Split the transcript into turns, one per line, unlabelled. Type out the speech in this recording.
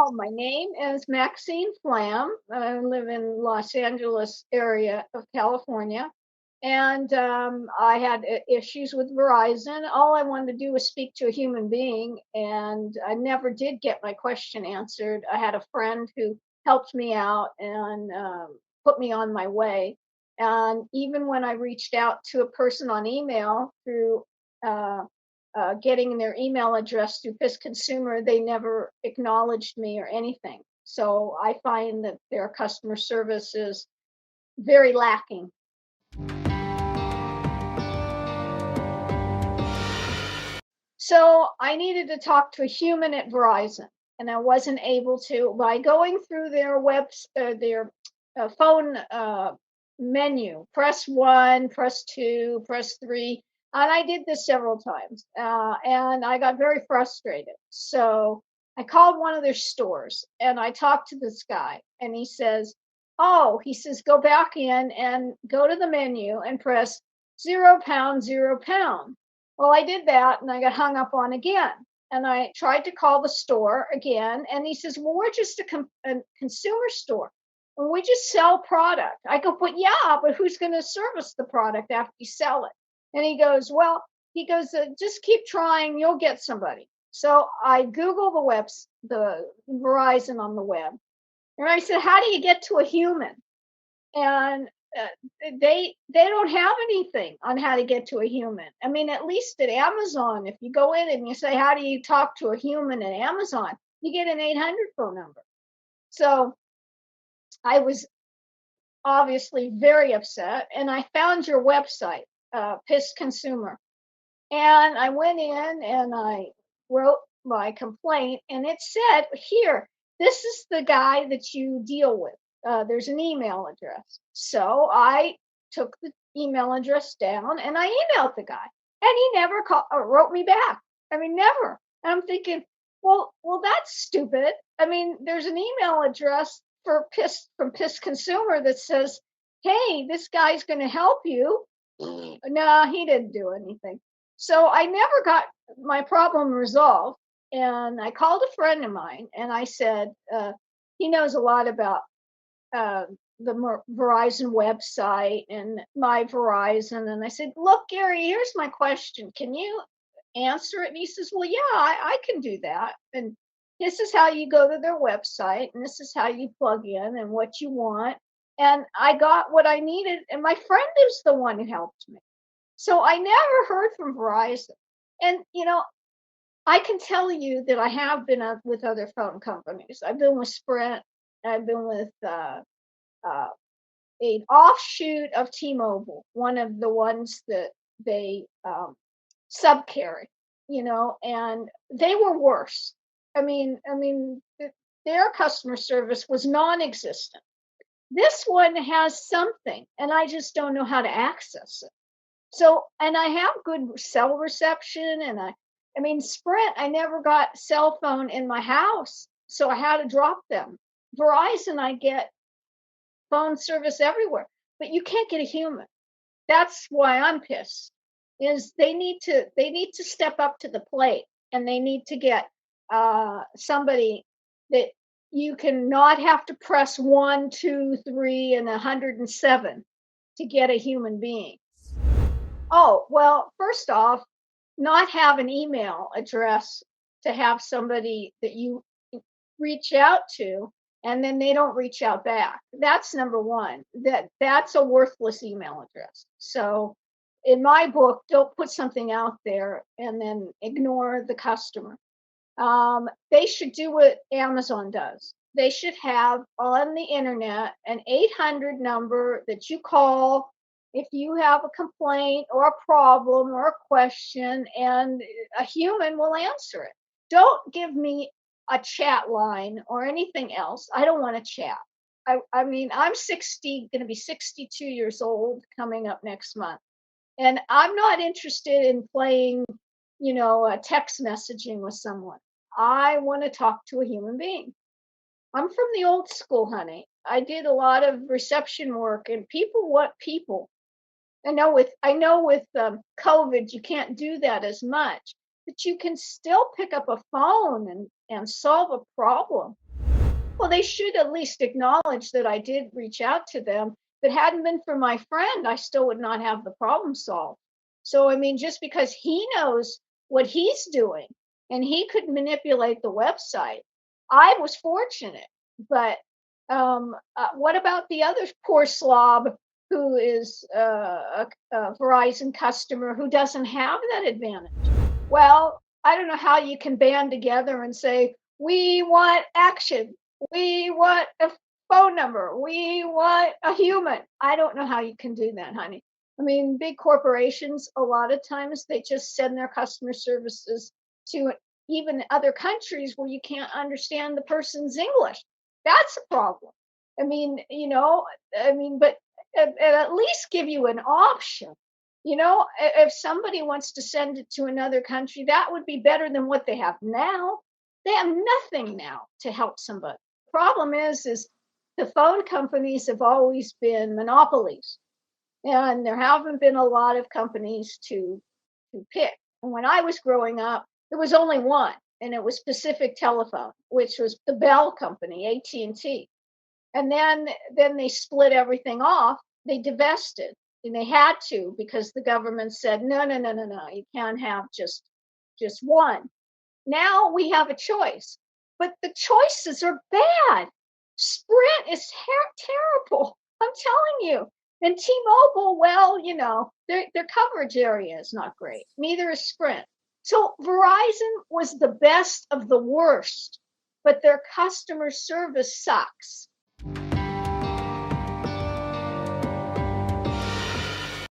Oh, my name is Maxine Flam. I live in Los Angeles area of California, and I had issues with Verizon. All I wanted to do was speak to a human being, and I never did get my question answered. I had a friend who helped me out and put me on my way. And even when I reached out to a person on email through uh, getting their email address through PissedConsumer, they never acknowledged me or anything. So I find that their customer service is very lacking. So I needed to talk to a human at Verizon, and I wasn't able to by going through their their phone menu. Press one, press two, press three, and I did this several times, and I got very frustrated. So I called one of their stores, and I talked to this guy, and he says, "Oh," he says, "go back in and go to the menu and press £0, £0." Well, I did that and I got hung up on again. And I tried to call the store again. And he says, "Well, we're just a consumer store. And we just sell product." I go, "But yeah, but who's going to service the product after you sell it?" And he goes, "Just keep trying. You'll get somebody." So I Google the Verizon on the web. And I said, "How do you get to a human?" And uh, they don't have anything on how to get to a human. I mean, at least at Amazon, if you go in and you say, "How do you talk to a human at Amazon?" you get an 800 phone number. So I was obviously very upset, and I found your website, PissedConsumer, and I went in and I wrote my complaint, and it said, "Here, this is the guy that you deal with. There's an email address." So I took the email address down and I emailed the guy, and he never wrote me back. I mean, never. And I'm thinking, well, that's stupid. I mean, there's an email address from PissedConsumer that says, "Hey, this guy's going to help you." No, he didn't do anything. So I never got my problem resolved. And I called a friend of mine and I said, he knows a lot about uh, the Verizon website and my Verizon. And I said, "Look, Gary, here's my question. Can you answer it?" And he says, "Well, yeah, I can do that. And this is how you go to their website, and this is how you plug in and what you want." And I got what I needed. And my friend is the one who helped me. So I never heard from Verizon. And, I can tell you that I have been with other phone companies. I've been with Sprint. I've been with uh, an offshoot of T-Mobile, one of the ones that they subcarry, and they were worse. Their customer service was non-existent. This one has something, and I just don't know how to access it. So, and I have good cell reception, and Sprint, I never got cell phone in my house, so I had to drop them. Verizon, I get phone service everywhere, but you can't get a human. That's why I'm pissed. Is they need to step up to the plate, and they need to get somebody that you can not have to press 1, 2, 3, and 107 to get a human being. Oh, well, first off, not have an email address to have somebody that you reach out to and then they don't reach out back. That's number one. That's a worthless email address. So in my book, don't put something out there and then ignore the customer. They should do what Amazon does. They should have on the internet an 800 number that you call if you have a complaint or a problem or a question, and a human will answer it. Don't give me a chat line or anything else. I don't want to chat. I'm 60, going to be 62 years old coming up next month. And I'm not interested in playing, text messaging with someone. I want to talk to a human being. I'm from the old school, honey. I did a lot of reception work, and people want people. I know with COVID you can't do that as much, but you can still pick up a phone and solve a problem. they should at least acknowledge that I did reach out to them. If it hadn't been for my friend, I still would not have the problem solved. So, I mean, just because he knows what he's doing and he could manipulate the website, I was fortunate. But what about the other poor slob who is a Verizon customer who doesn't have that advantage? Well, I don't know how you can band together and say, we want action. We want a phone number. We want a human. I don't know how you can do that, honey. I mean, big corporations, a lot of times they just send their customer services to even other countries where you can't understand the person's English. That's a problem. I mean, but at least give you an option. If somebody wants to send it to another country, that would be better than what they have now. They have nothing now to help somebody. Problem is the phone companies have always been monopolies, and there haven't been a lot of companies to pick. And when I was growing up, there was only one, and it was Pacific Telephone, which was the Bell Company, AT&T. And then they split everything off. They divested, and they had to because the government said, no, no, no, no, no, you can't have just one. Now we have a choice, but the choices are bad. Sprint is terrible. I'm telling you. And T-Mobile, well, their coverage area is not great. Neither is Sprint. So Verizon was the best of the worst, but their customer service sucks.